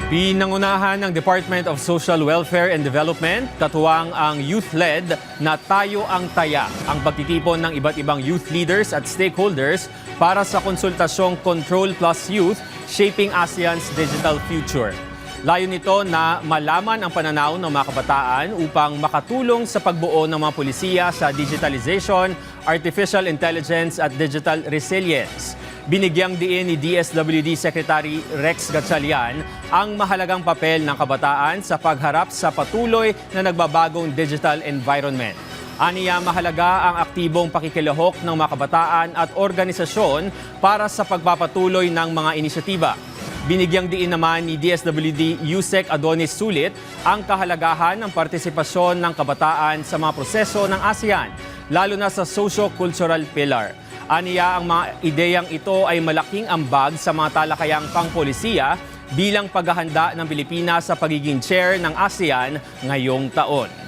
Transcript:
Pinangunahan ng Department of Social Welfare and Development, katuwang ang youth-led na Tayo ang Taya, ang pagtitipon ng iba't ibang youth leaders at stakeholders para sa konsultasyong Control Plus Youth, Shaping ASEAN's Digital Future. Layo nito na malaman ang pananaw ng mga kabataan upang makatulong sa pagbuo ng mga pulisiya sa digitalization, artificial intelligence at digital resilience. Binigyang diin ni DSWD Secretary Rex Gatchalian ang mahalagang papel ng kabataan sa pagharap sa patuloy na nagbabagong digital environment. Aniya, mahalaga ang aktibong pakikilahok ng mga kabataan at organisasyon para sa pagpapatuloy ng mga inisyatiba. Binigyang diin naman ni DSWD Yusek Adonis Sulit ang kahalagahan ng partisipasyon ng kabataan sa mga proseso ng ASEAN, lalo na sa socio-cultural pillar. Aniya, ang mga ideyang ito ay malaking ambag sa mga talakayang pangpolisiya bilang paghahanda ng Pilipinas sa pagiging chair ng ASEAN ngayong taon.